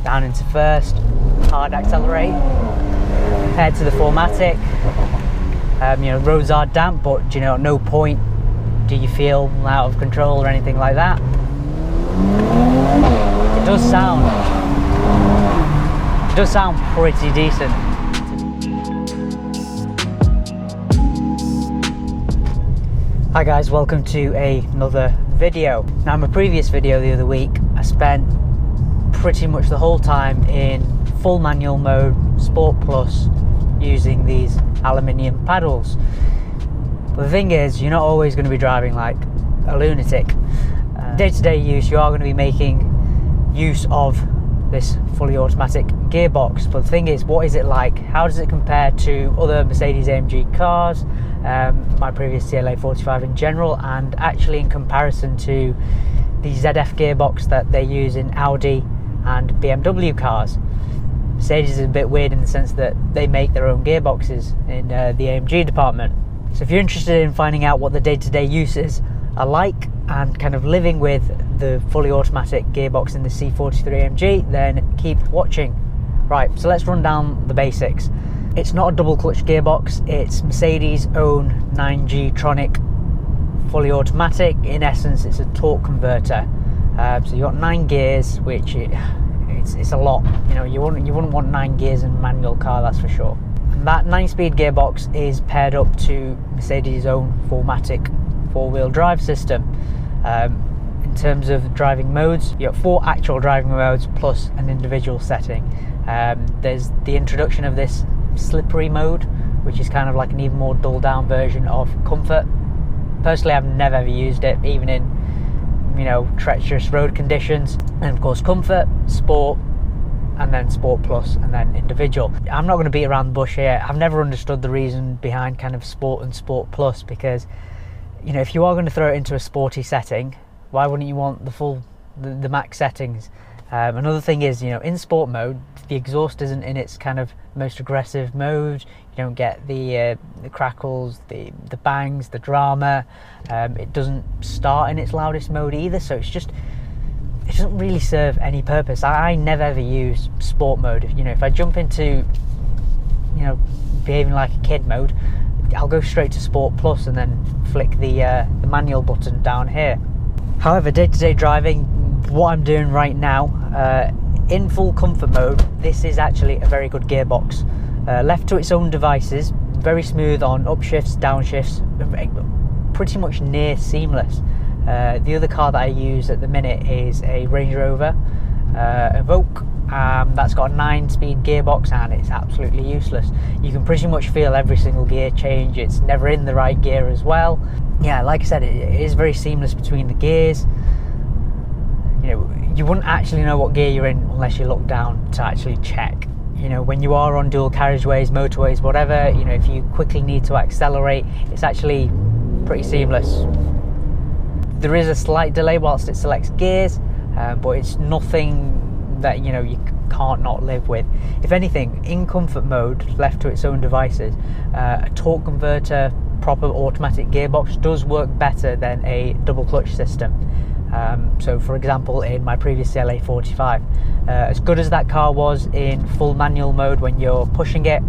down into first, hard accelerate, head to the 4MATIC. You know, roads are damp, but you know, at no point do you feel out of control or anything like that. It does sound pretty decent. Hi guys, welcome to another video. Now, in my previous video the other week, I spent pretty much the whole time in full manual mode, Sport Plus, using these aluminium paddles. But the thing is, you're not always going to be driving like a lunatic. Day-to-day use, you are going to be making use of this fully automatic gearbox. But the thing is, what is it like? How does it compare to other Mercedes AMG cars, my previous CLA 45 in general, and actually in comparison to the ZF gearbox that they use in Audi and BMW cars? Mercedes is a bit weird in the sense that they make their own gearboxes in the AMG department. So if you're interested in finding out what the day-to-day uses are like and kind of living with the fully automatic gearbox in the C43 AMG, then keep watching. Right, so let's run down the basics. It's not a double clutch gearbox, it's Mercedes' own 9G Tronic fully automatic. In essence, it's a torque converter. So you've got 9 gears, which it's a lot. You know, you wouldn't want 9 gears in a manual car, that's for sure. And that 9-speed gearbox is paired up to Mercedes' own 4MATIC 4-wheel drive system. In terms of driving modes, you have 4 actual driving modes plus an individual setting. There's the introduction of this slippery mode, which is kind of like an even more dulled down version of comfort. Personally, I've never ever used it, even in, you know, treacherous road conditions. And of course, comfort, sport, and then sport plus, and then individual. I'm not going to beat around the bush here. I've never understood the reason behind kind of sport and sport plus, because, you know, if you are going to throw it into a sporty setting, why wouldn't you want the max settings? Another thing is, you know, in sport mode, the exhaust isn't in its kind of most aggressive mode. You don't get the crackles, the bangs, the drama. It doesn't start in its loudest mode either, so it doesn't really serve any purpose. I never ever use sport mode. You know, if I jump into, you know, behaving like a kid mode, I'll go straight to Sport Plus and then flick the manual button down here. However, day-to-day driving, what I'm doing right now, in full comfort mode, this is actually a very good gearbox. Left to its own devices, very smooth on upshifts, downshifts, pretty much near seamless. The other car that I use at the minute is a Range Rover Evoque. That's got a 9-speed gearbox and it's absolutely useless. You can pretty much feel every single gear change. It's never in the right gear as well. Yeah, like I said, it is very seamless between the gears. You know, you wouldn't actually know what gear you're in unless you look down to actually check. You know, when you are on dual carriageways, motorways, whatever, you know, if you quickly need to accelerate, it's actually pretty seamless. There is a slight delay whilst it selects gears, but it's nothing that, you know, you can't not live with. If anything, in comfort mode, left to its own devices, a torque converter, proper automatic gearbox does work better than a double clutch system. So for example, in my previous CLA 45, as good as that car was in full manual mode when you're pushing it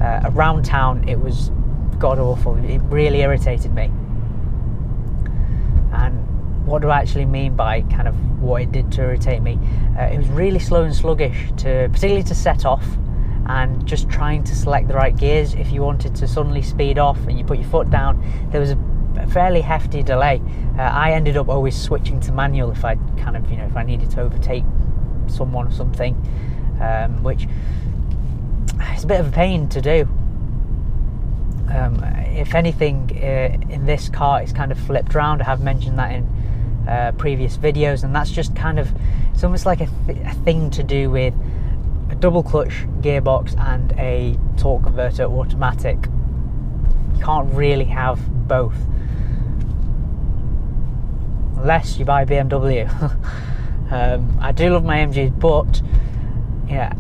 around town, it was god awful. It really irritated me. And what do I actually mean by kind of what it did to irritate me? It was really slow and sluggish, particularly to set off, and just trying to select the right gears. If you wanted to suddenly speed off and you put your foot down, there was a fairly hefty delay. I ended up always switching to manual if I kind of, you know, if I needed to overtake someone or something, which is a bit of a pain to do. If anything, in this car it's kind of flipped around. I have mentioned that in previous videos, and that's just kind of, it's almost like a thing to do with a double clutch gearbox and a torque converter automatic. You can't really have both unless you buy BMW. I do love my AMGs, but yeah,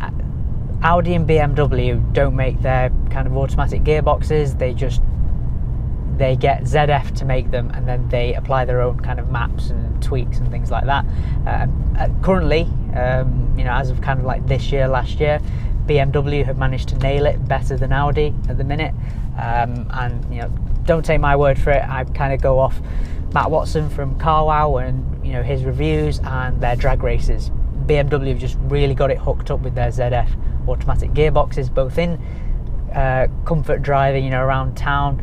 Audi and BMW don't make their kind of automatic gearboxes. They get ZF to make them, and then they apply their own kind of maps and tweaks and things like that. Currently, You know, as of kind of like this year, last year, BMW have managed to nail it better than Audi at the minute. And you know, don't take my word for it. I kind of go off Matt Watson from CarWow and, you know, his reviews and their drag races. BMW have just really got it hooked up with their ZF automatic gearboxes, both in comfort driving, you know, around town.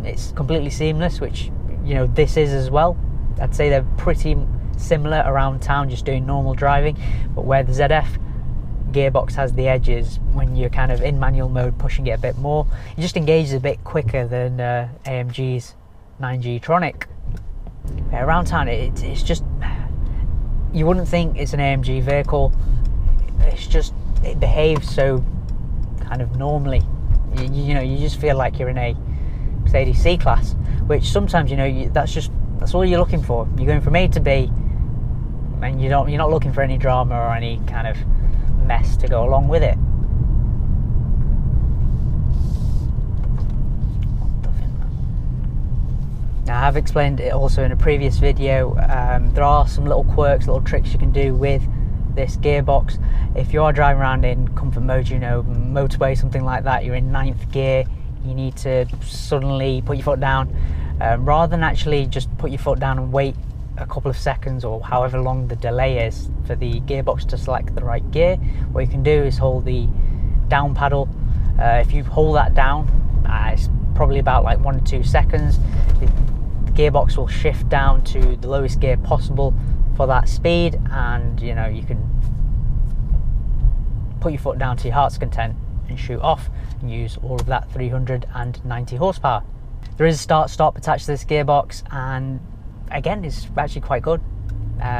It's completely seamless, which, you know, this is as well. I'd say they're pretty similar around town, just doing normal driving, but where the ZF gearbox has the edges, when you're kind of in manual mode, pushing it a bit more, it just engages a bit quicker than AMG's 9G Tronic. Yeah, around town, it's just, you wouldn't think it's an AMG vehicle. It's just, it behaves so kind of normally. You know, you just feel like you're in a Mercedes C-Class, which sometimes, you know, that's all you're looking for. You're going from A to B, and you're not looking for any drama or any kind of mess to go along with it. Now, I've explained it also in a previous video. There are some little quirks, little tricks you can do with this gearbox. If you are driving around in comfort mode, you know, motorway, something like that, you're in 9th gear, you need to suddenly put your foot down, rather than actually just put your foot down and wait a couple of seconds or however long the delay is for the gearbox to select the right gear. What you can do is hold the down paddle. If you hold that down, it's probably about like 1 to 2 seconds. The gearbox will shift down to the lowest gear possible for that speed, and, you know, you can put your foot down to your heart's content and shoot off and use all of that 390 horsepower. There is a start-stop attached to this gearbox, and again, it's actually quite good.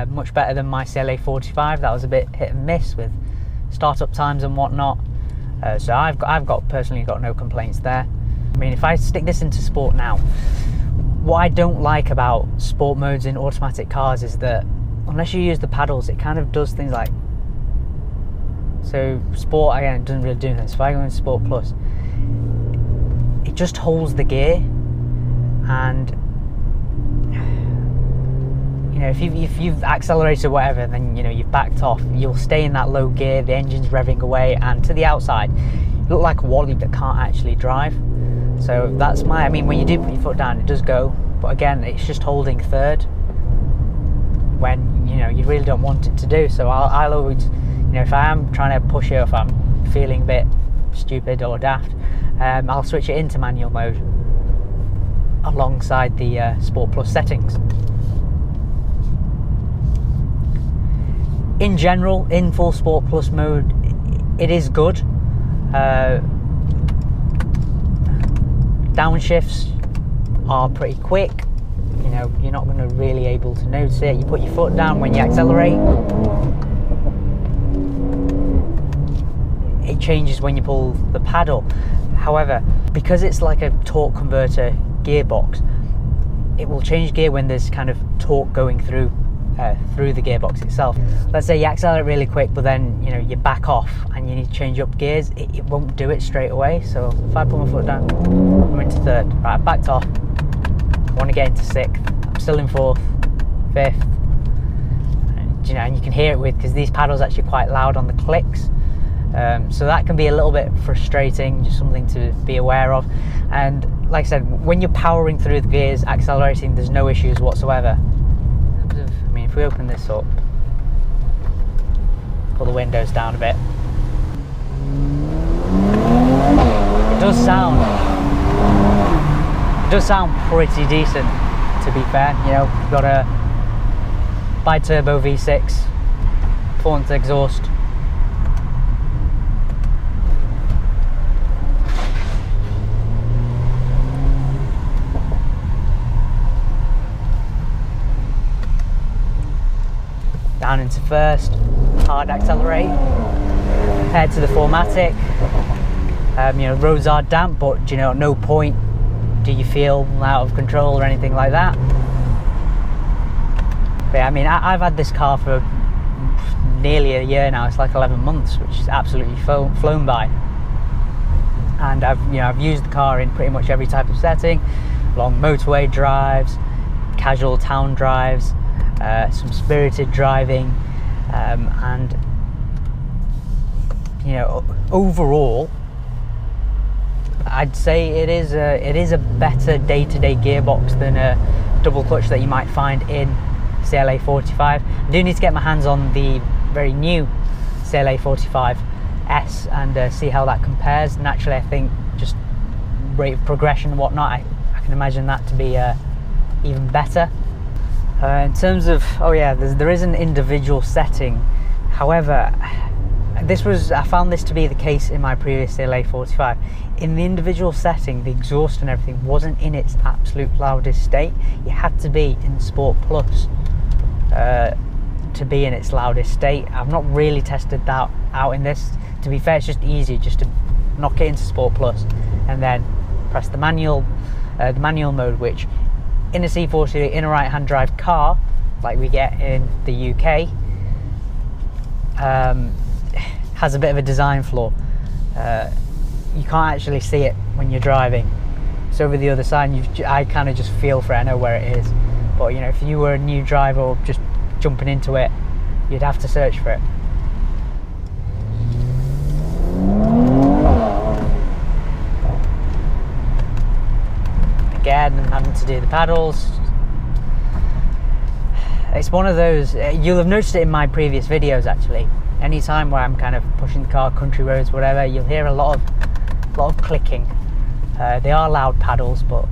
Much better than my CLA 45. That was a bit hit and miss with startup times and whatnot. So I've personally got no complaints there. I mean, if I stick this into sport now, what I don't like about sport modes in automatic cars is that unless you use the paddles, it kind of does things like, so sport, again, it doesn't really do anything. So if I go in Sport Plus, it just holds the gear, and you know, if you've accelerated or whatever, and then, you know, you've backed off, you'll stay in that low gear, the engine's revving away, and to the outside you look like a wally that can't actually drive. So that's my, I mean, when you do put your foot down, it does go, but again, it's just holding third when, you know, you really don't want it to do. So I'll always, you know, if I am trying to push it, if I'm feeling a bit stupid or daft, I'll switch it into manual mode alongside the Sport Plus settings. In general, in full Sport Plus mode, it is good. Downshifts are pretty quick. You know, you're not going to really able to notice it. You put your foot down when you accelerate. It changes when you pull the paddle. However, because it's like a torque converter gearbox, it will change gear when there's kind of torque going through the gearbox itself. Let's say you accelerate really quick, but then, you know, you back off and you need to change up gears, it won't do it straight away. So if I put my foot down, I'm into third, right, I've backed off, I want to get into 6th, I'm still in 4th, 5th, and, you know, and you can hear it because these paddles are actually quite loud on the clicks. So that can be a little bit frustrating, just something to be aware of. And like I said, when you're powering through the gears, accelerating, there's no issues whatsoever. I mean, if we open this up, pull the windows down a bit, it does sound pretty decent, to be fair. You know, we've got a Biturbo V6, performance exhaust. Down into first, hard accelerate compared to the 4MATIC. You know, roads are damp, but, you know, at no point do you feel out of control or anything like that. But yeah, I mean, I've had this car for nearly a year now. It's like 11 months, which is absolutely flown by. And I've used the car in pretty much every type of setting: long motorway drives, casual town drives, some spirited driving, and you know, overall I'd say it is a better day-to-day gearbox than a double clutch that you might find in CLA 45. I do need to get my hands on the very new CLA 45S and see how that compares. Naturally, I think just rate of progression and whatnot, I can imagine that to be even better. In terms of, oh yeah, there is an individual setting. However, I found this to be the case in my previous CLA 45. In the individual setting, the exhaust and everything wasn't in its absolute loudest state. You had to be in Sport Plus to be in its loudest state. I've not really tested that out in this. To be fair, it's just easy just to knock it into Sport Plus and then press the manual mode, which in a C43, in a right-hand drive car like we get in the UK, has a bit of a design flaw. You can't actually see it when you're driving. It's over the other side, and I kind of just feel for it, I know where it is. But you know, if you were a new driver or just jumping into it, you'd have to search for it. Again, I'm having to do the paddles. It's one of those, you'll have noticed it in my previous videos actually. Anytime where I'm kind of pushing the car, country roads, whatever, you'll hear a lot of clicking. They are loud paddles, but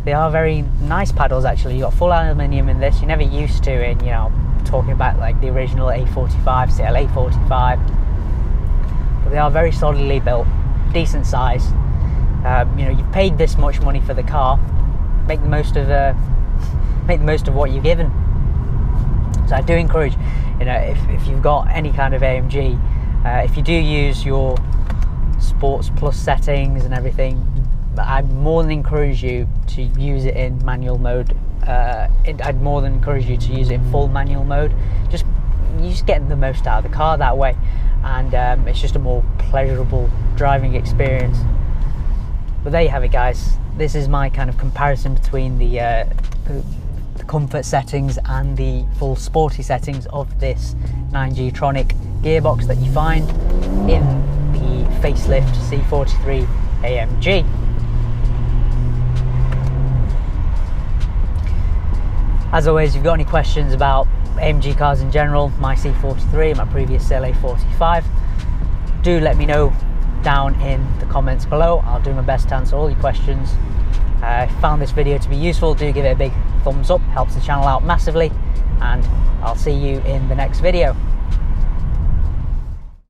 they are very nice paddles actually. You've got full aluminium in this. You're never used to in, you know, talking about like the original A45, CLA 45. But they are very solidly built, decent size. You know, you've paid this much money for the car. Make the most of what you're given. So I do encourage, you know, if you've got any kind of AMG, if you do use your Sports Plus settings and everything, I more than encourage you to use it in manual mode. I'd more than encourage you to use it in full manual mode. You just get the most out of the car that way, and it's just a more pleasurable driving experience. But there you have it, guys. This is my kind of comparison between the comfort settings and the full sporty settings of this 9G Tronic gearbox that you find in the facelift C43 AMG. As always, if you've got any questions about AMG cars in general, my C43, my previous CLA 45, do let me know down in the comments below. I'll do my best to answer all your questions. If you found this video to be useful, do give it a big thumbs up, helps the channel out massively, and I'll see you in the next video.